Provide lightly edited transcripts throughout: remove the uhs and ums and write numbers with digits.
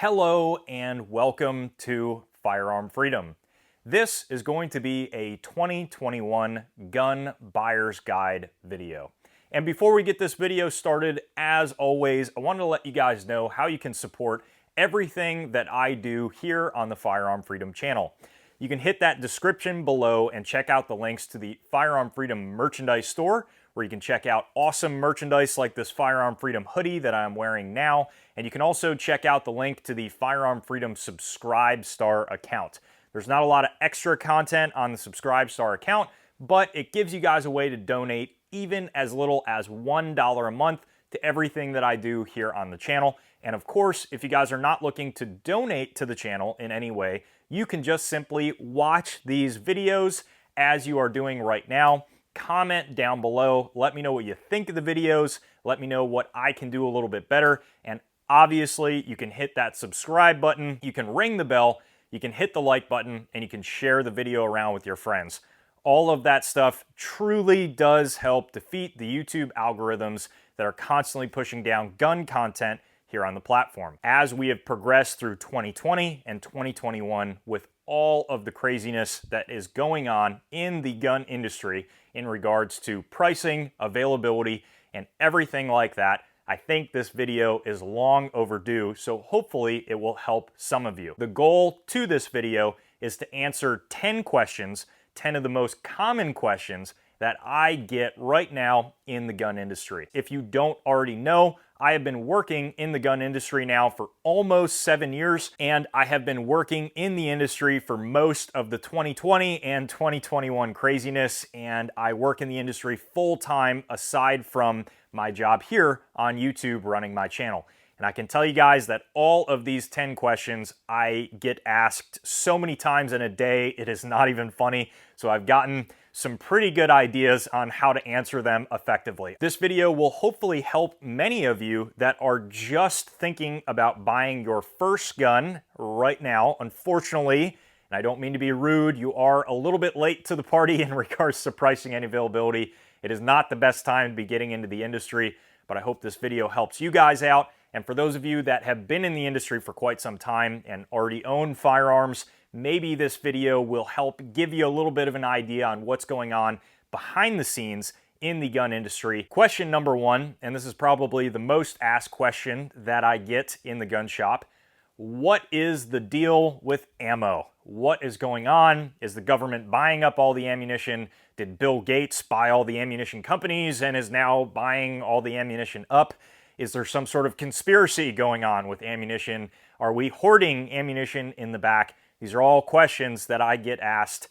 Hello and welcome to Firearm Freedom. This is going to be a 2021 gun buyer's guide video. And before we get this video started, as always, I wanted to let you guys know how you can support everything that I do here on the Firearm Freedom channel. You can hit that description below and check out the links to the Firearm Freedom merchandise store, where you can check out awesome merchandise like this Firearm Freedom hoodie that I'm wearing now. And you can also check out the link to the Firearm Freedom Subscribe Star account. There's not a lot of extra content on the Subscribe Star account, but it gives you guys a way to donate even as little as $1 a month to everything that I do here on the channel. And of course, if you guys are not looking to donate to the channel in any way, you can just simply watch these videos as you are doing right now. Comment down below, let me know what you think of the videos, let me know what I can do a little bit better, and obviously you can hit that subscribe button, you can ring the bell, you can hit the like button, and you can share the video around with your friends. All of that stuff truly does help defeat the YouTube algorithms that are constantly pushing down gun content here on the platform. As we have progressed through 2020 and 2021 with all of the craziness that is going on in the gun industry in regards to pricing, availability, and everything like that, I think this video is long overdue, so hopefully it will help some of you. The goal to this video is to answer 10 questions, 10 of the most common questions that I get right now in the gun industry. If you don't already know, I have been working in the gun industry now for almost 7 years, and I have been working in the industry for most of the 2020 and 2021 craziness, and I work in the industry full-time aside from my job here on YouTube running my channel. And I can tell you guys that all of these 10 questions I get asked so many times in a day, it is not even funny. So I've gotten some pretty good ideas on how to answer them effectively. This video will hopefully help many of you that are just thinking about buying your first gun right now. Unfortunately, and I don't mean to be rude, you are a little bit late to the party in regards to pricing and availability. It is not the best time to be getting into the industry, but I hope this video helps you guys out. And for those of you that have been in the industry for quite some time and already own firearms, maybe this video will help give you a little bit of an idea on what's going on behind the scenes in the gun industry. Question number one, and this is probably the most asked question that I get in the gun shop: what is the deal with ammo? What is going on? Is the government buying up all the ammunition? Did Bill Gates buy all the ammunition companies and is now buying all the ammunition up? Is there some sort of conspiracy going on with ammunition? Are we hoarding ammunition in the back? These are all questions that I get asked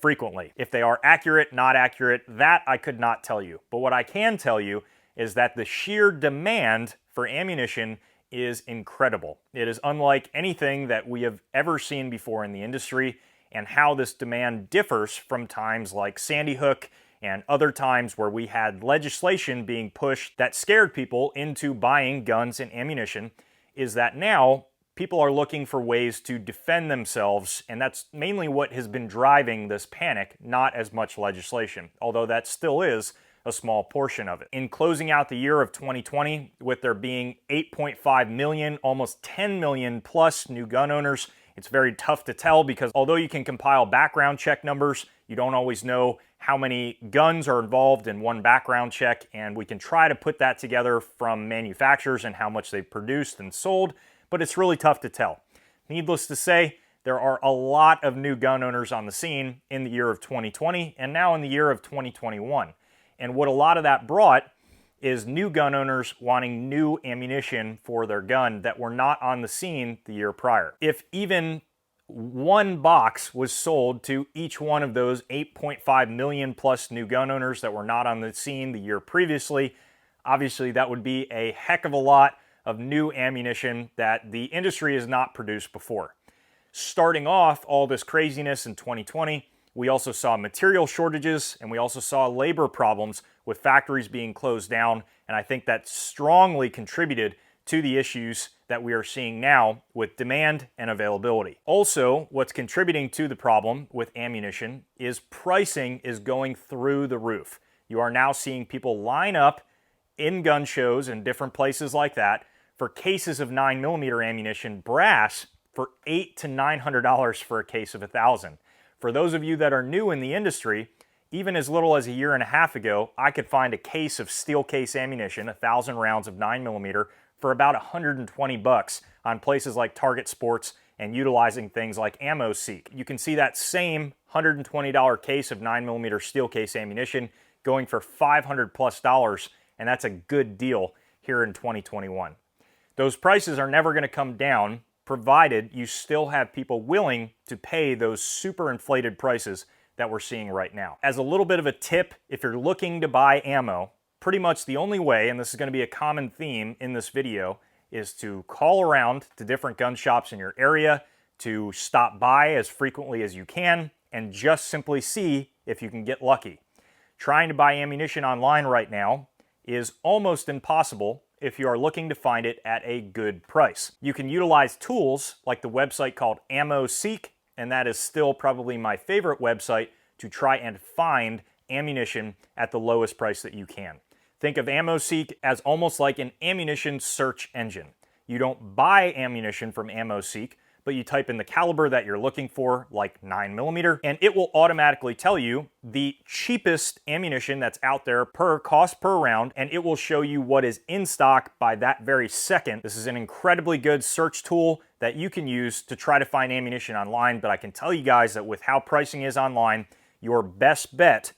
frequently. If they are accurate, not accurate, that I could not tell you. But what I can tell you is that the sheer demand for ammunition is incredible. It is unlike anything that we have ever seen before in the industry, and how this demand differs from times like Sandy Hook and other times where we had legislation being pushed that scared people into buying guns and ammunition is that now people are looking for ways to defend themselves, and that's mainly what has been driving this panic, not as much legislation, although that still is a small portion of it. In closing out the year of 2020, with there being 8.5 million, almost 10 million plus new gun owners, it's very tough to tell because although you can compile background check numbers, you don't always know how many guns are involved in one background check, and we can try to put that together from manufacturers and how much they've produced and sold, but it's really tough to tell. Needless to say, there are a lot of new gun owners on the scene in the year of 2020 and now in the year of 2021. And what a lot of that brought is new gun owners wanting new ammunition for their gun that were not on the scene the year prior. If even one box was sold to each one of those 8.5 million plus new gun owners that were not on the scene the year previously, obviously that would be a heck of a lot of new ammunition that the industry has not produced before. Starting off all this craziness in 2020, we also saw material shortages and we also saw labor problems with factories being closed down, and I think that strongly contributed to the issues that we are seeing now with demand and availability. Also, what's contributing to the problem with ammunition is pricing is going through the roof. You are now seeing people line up in gun shows and different places like that for cases of 9mm ammunition, brass, for $800 to $900 for a case of 1,000. For those of you that are new in the industry, even as little as a year and a half ago, I could find a case of steel case ammunition, 1,000 rounds of 9mm, for about $120 on places like Target Sports and utilizing things like AmmoSeek. You can see that same $120 case of 9mm steel case ammunition going for $500+, and that's a good deal here in 2021. Those prices are never going to come down, provided you still have people willing to pay those super inflated prices that we're seeing right now. As a little bit of a tip, if you're looking to buy ammo, pretty much the only way, and this is going to be a common theme in this video, is to call around to different gun shops in your area, to stop by as frequently as you can, and just simply see if you can get lucky. Trying to buy ammunition online right now is almost impossible if you are looking to find it at a good price. You can utilize tools like the website called AmmoSeek, and that is still probably my favorite website to try and find ammunition at the lowest price that you can. Think of AmmoSeek as almost like an ammunition search engine. You don't buy ammunition from AmmoSeek, but you type in the caliber that you're looking for, like 9mm, and it will automatically tell you the cheapest ammunition that's out there per cost per round, and it will show you what is in stock by that very second. This is an incredibly good search tool that you can use to try to find ammunition online, but I can tell you guys that with how pricing is online, your best bet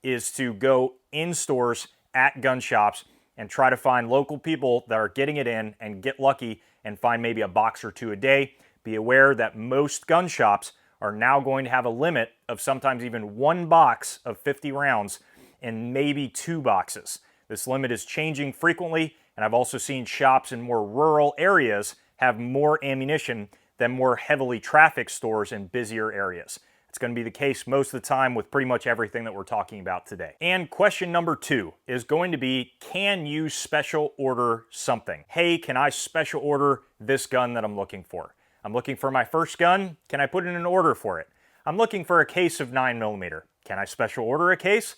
is to go in stores at gun shops and try to find local people that are getting it in and get lucky and find maybe a box or two a day. Be aware that most gun shops are now going to have a limit of sometimes even one box of 50 rounds and maybe 2 boxes. This limit is changing frequently, and I've also seen shops in more rural areas have more ammunition than more heavily trafficked stores in busier areas. It's going to be the case most of the time with pretty much everything that we're talking about today. And question number 2 is going to be, can you special order something? Hey, can I special order this gun that I'm looking for? I'm looking for my first gun. Can I put in an order for it? I'm looking for a case of 9mm. Can I special order a case?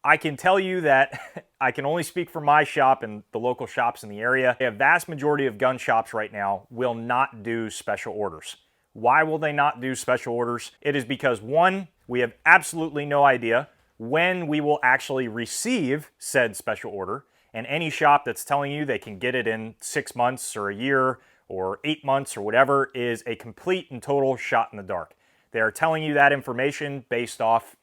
I can tell you that I can only speak for my shop and the local shops in the area. A vast majority of gun shops right now will not do special orders. Why will they not do special orders? It is because, one, we have absolutely no idea when we will actually receive said special order, and any shop that's telling you they can get it in 6 months or a year or 8 months or whatever is a complete and total shot in the dark. They are telling you that information based off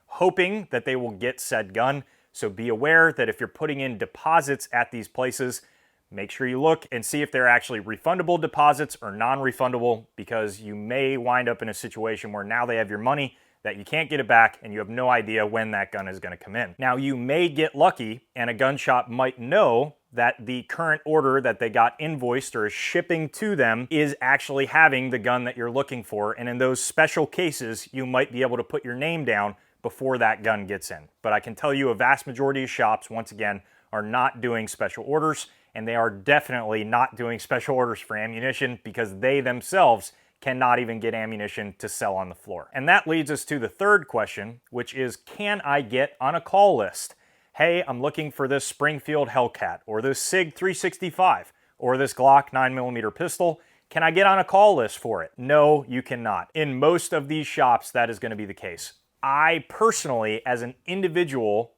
hoping that they will get said gun. So be aware that if you're putting in deposits at these places, make sure you look and see if they're actually refundable deposits or non-refundable, because you may wind up in a situation where now they have your money that you can't get it back and you have no idea when that gun is going to come in. Now, you may get lucky and a gun shop might know that the current order that they got invoiced or is shipping to them is actually having the gun that you're looking for, and in those special cases, you might be able to put your name down before that gun gets in. But I can tell you a vast majority of shops, once again, are not doing special orders, and they are definitely not doing special orders for ammunition because they themselves cannot even get ammunition to sell on the floor. And that leads us to the third question, which is, can I get on a call list? Hey, I'm looking for this Springfield Hellcat, or this SIG 365, or this Glock 9mm pistol. Can I get on a call list for it? No, you cannot. In most of these shops, that is going to be the case. I personally, as an individual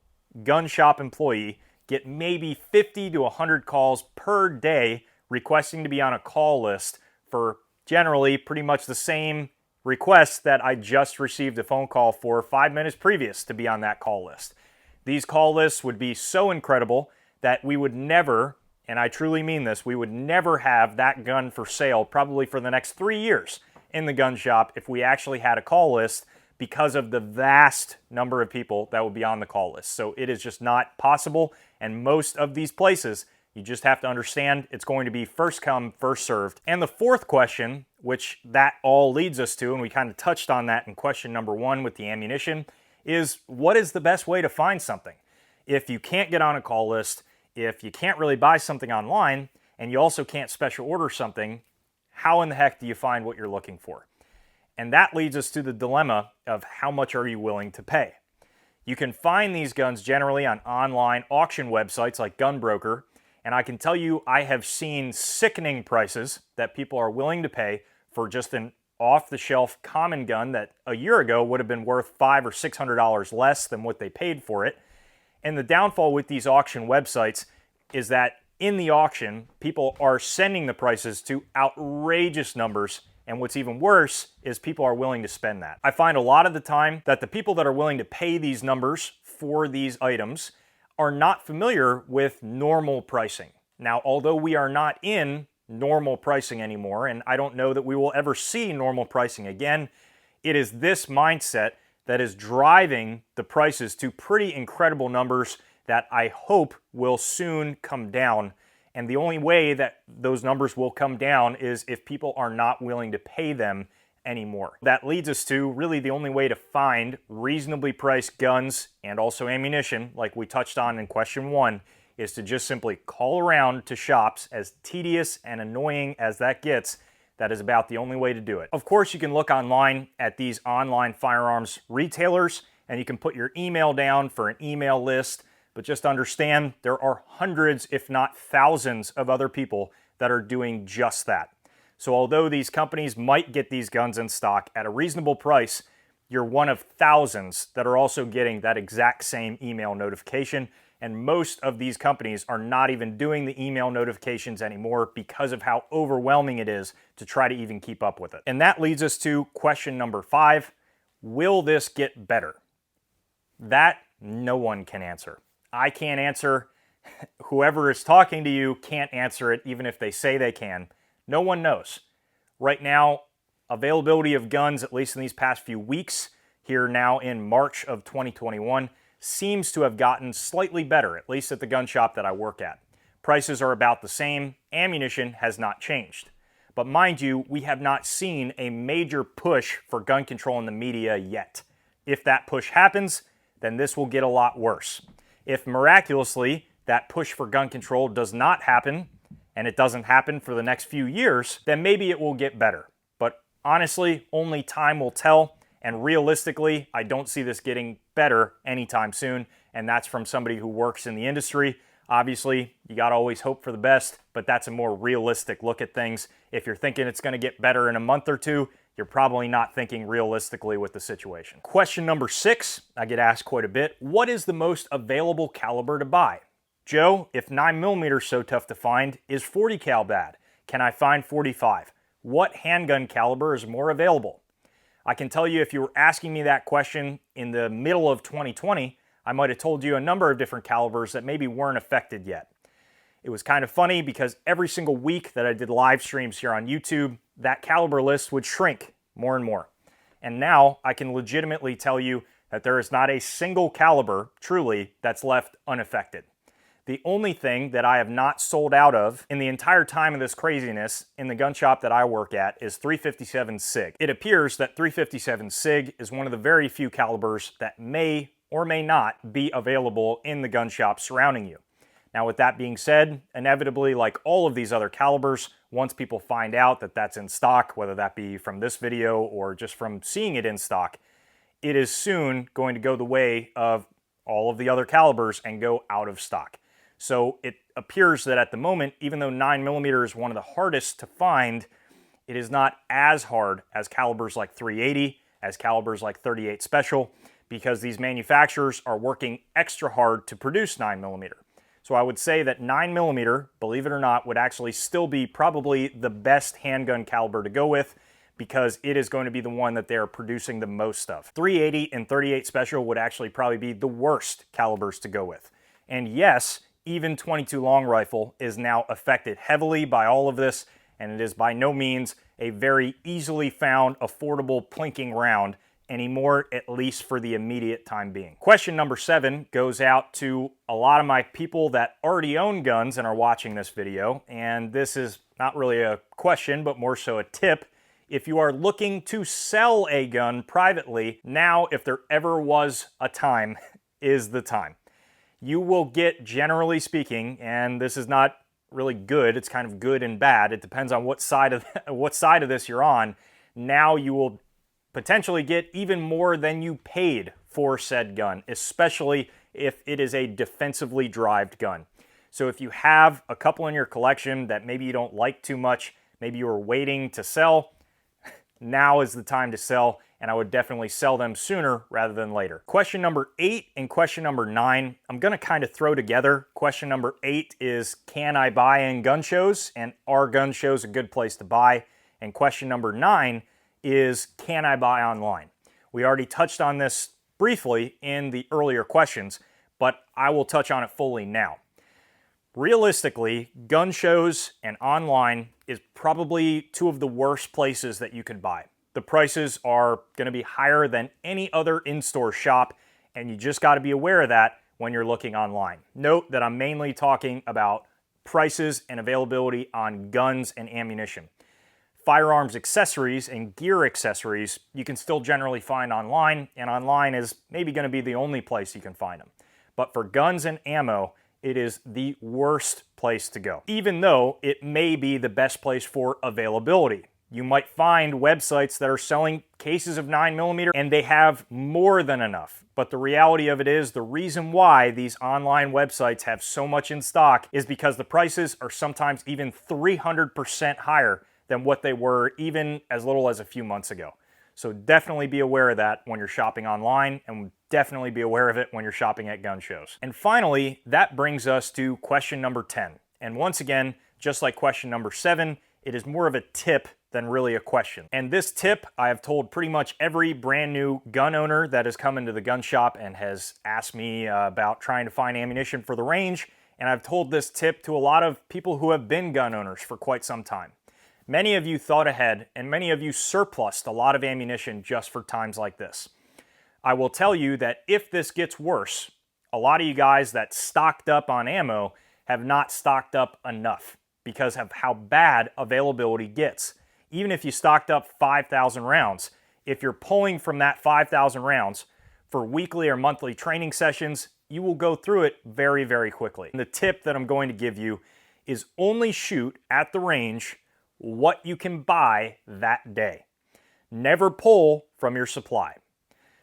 gun shop employee, get maybe 50 to 100 calls per day requesting to be on a call list for generally pretty much the same requests that I just received a phone call for 5 minutes previous to be on that call list. These call lists would be so incredible that we would never, and I truly mean this, we would never have that gun for sale probably for the next 3 years in the gun shop if we actually had a call list, because of the vast number of people that would be on the call list. So it is just not possible, and most of these places, you just have to understand it's going to be first come, first served. And the fourth question, which that all leads us to, and we kind of touched on that in question number 1 with the ammunition, is what is the best way to find something? If you can't get on a call list, if you can't really buy something online, and you also can't special order something, how in the heck do you find what you're looking for? And that leads us to the dilemma of how much are you willing to pay? You can find these guns generally on online auction websites like Gunbroker, And I can tell you, I have seen sickening prices that people are willing to pay for just an off-the-shelf common gun that a year ago would have been worth $500 or $600 less than what they paid for it. And the downfall with these auction websites is that in the auction, people are sending the prices to outrageous numbers, and what's even worse is people are willing to spend that. I find a lot of the time that the people that are willing to pay these numbers for these items are not familiar with normal pricing. Now, although we are not in normal pricing anymore, and I don't know that we will ever see normal pricing again, it is this mindset that is driving the prices to pretty incredible numbers that I hope will soon come down. And the only way that those numbers will come down is if people are not willing to pay them anymore. That leads us to really the only way to find reasonably priced guns and also ammunition, like we touched on in question 1, is to just simply call around to shops. As tedious and annoying as that gets, that is about the only way to do it. Of course, you can look online at these online firearms retailers, and you can put your email down for an email list, but just understand there are hundreds, if not thousands, of other people that are doing just that. So although these companies might get these guns in stock at a reasonable price, you're one of thousands that are also getting that exact same email notification. And most of these companies are not even doing the email notifications anymore because of how overwhelming it is to try to even keep up with it. And that leads us to question number 5. Will this get better? That no one can answer. I can't answer. Whoever is talking to you can't answer it, even if they say they can. No one knows. Right now, availability of guns, at least in these past few weeks, here now in March of 2021, seems to have gotten slightly better, at least at the gun shop that I work at. Prices are about the same. Ammunition has not changed. But mind you, we have not seen a major push for gun control in the media yet. If that push happens, then this will get a lot worse. If miraculously that push for gun control does not happen, and it doesn't happen for the next few years, then maybe it will get better. But honestly, only time will tell, and realistically, I don't see this getting better anytime soon, and that's from somebody who works in the industry. Obviously, you gotta always hope for the best, but that's a more realistic look at things. If you're thinking it's gonna get better in a month or two, you're probably not thinking realistically with the situation. Question number 6, I get asked quite a bit. What is the most available caliber to buy? Joe, if 9mm is so tough to find, is 40 cal bad? Can I find 45? What handgun caliber is more available? I can tell you if you were asking me that question in the middle of 2020, I might have told you a number of different calibers that maybe weren't affected yet. It was kind of funny because every single week that I did live streams here on YouTube, that caliber list would shrink more and more. And now I can legitimately tell you that there is not a single caliber, truly, that's left unaffected. The only thing that I have not sold out of in the entire time of this craziness in the gun shop that I work at is 357 SIG. It appears that 357 SIG is one of the very few calibers that may or may not be available in the gun shop surrounding you. Now, with that being said, inevitably, like all of these other calibers, once people find out that that's in stock, whether that be from this video or just from seeing it in stock, it is soon going to go the way of all of the other calibers and go out of stock. So it appears that at the moment, even though 9mm is one of the hardest to find, it is not as hard as calibers like 380, as calibers like 38 Special, because these manufacturers are working extra hard to produce 9mm. So I would say that 9mm, believe it or not, would actually still be probably the best handgun caliber to go with, because it is going to be the one that they are producing the most of. 380 and 38 Special would actually probably be the worst calibers to go with. And yes, even 22 long rifle is now affected heavily by all of this, and it is by no means a very easily found, affordable plinking round anymore, at least for the immediate time being. Question number 7 goes out to a lot of my people that already own guns and are watching this video, and this is not really a question, but more so a tip. If you are looking to sell a gun privately, now, if there ever was a time, is the time. You will get, generally speaking, and this is not really good, it's kind of good and bad, it depends on what side of this you're on, now you will potentially get even more than you paid for said gun, especially if it is a defensively derived gun. So if you have a couple in your collection that maybe you don't like too much, maybe you were waiting to sell, now is the time to sell, and I would definitely sell them sooner rather than later. Question number 8 and question number 9, I'm gonna kind of throw together. Question number 8 is, can I buy in gun shows, and are gun shows a good place to buy? And question number 9 is, can I buy online? We already touched on this briefly in the earlier questions, but I will touch on it fully now. Realistically, gun shows and online is probably two of the worst places that you could buy. The prices are going to be higher than any other in-store shop, and you just got to be aware of that when you're looking online. Note that I'm mainly talking about prices and availability on guns and ammunition. Firearms accessories and gear accessories you can still generally find online, and online is maybe going to be the only place you can find them. But for guns and ammo, it is the worst place to go, even though it may be the best place for availability. You might find websites that are selling cases of 9mm and they have more than enough. But the reality of it is, the reason why these online websites have so much in stock is because the prices are sometimes even 300% higher than what they were even as little as a few months ago. So definitely be aware of that when you're shopping online, and definitely be aware of it when you're shopping at gun shows. And finally, that brings us to question number 10. And once again, just like question number 7, it is more of a tip than really a question. And this tip I have told pretty much every brand new gun owner that has come into the gun shop and has asked me about trying to find ammunition for the range. And I've told this tip to a lot of people who have been gun owners for quite some time. Many of you thought ahead, and many of you surplused a lot of ammunition just for times like this. I will tell you that if this gets worse, a lot of you guys that stocked up on ammo have not stocked up enough because of how bad availability gets. Even if you stocked up 5,000 rounds, if you're pulling from that 5,000 rounds for weekly or monthly training sessions, you will go through it very, very quickly. And the tip that I'm going to give you is only shoot at the range what you can buy that day. Never pull from your supply.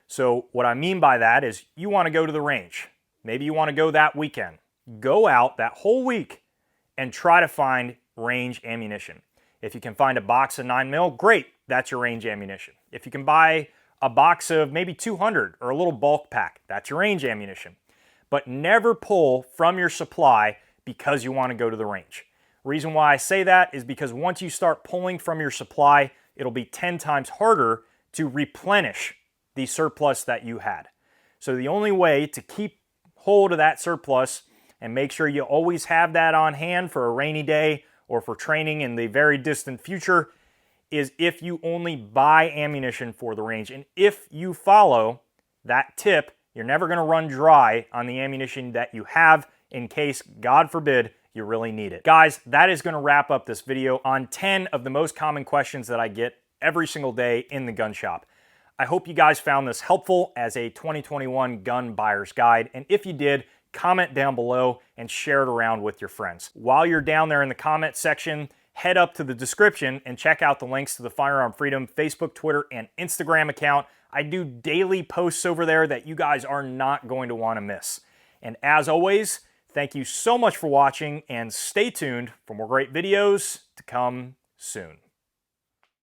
So what I mean by that is, you want to go to the range. Maybe you want to go that weekend. Go out that whole week and try to find range ammunition. If you can find a box of 9mm, great, that's your range ammunition. If you can buy a box of maybe 200 or a little bulk pack, that's your range ammunition. But never pull from your supply because you want to go to the range. Reason why I say that is because once you start pulling from your supply, it'll be 10 times harder to replenish the surplus that you had. So the only way to keep hold of that surplus and make sure you always have that on hand for a rainy day or for training in the very distant future is if you only buy ammunition for the range. And if you follow that tip, you're never going to run dry on the ammunition that you have in case, God forbid, you really need it. Guys, that is going to wrap up this video on 10 of the most common questions that I get every single day in the gun shop. I hope you guys found this helpful as a 2021 gun buyer's guide. And if you did, comment down below and share it around with your friends. While you're down there in the comment section, head up to the description and check out the links to the Firearm Freedom Facebook, Twitter, and Instagram account. I do daily posts over there that you guys are not going to want to miss. And as always, thank you so much for watching, and stay tuned for more great videos to come soon.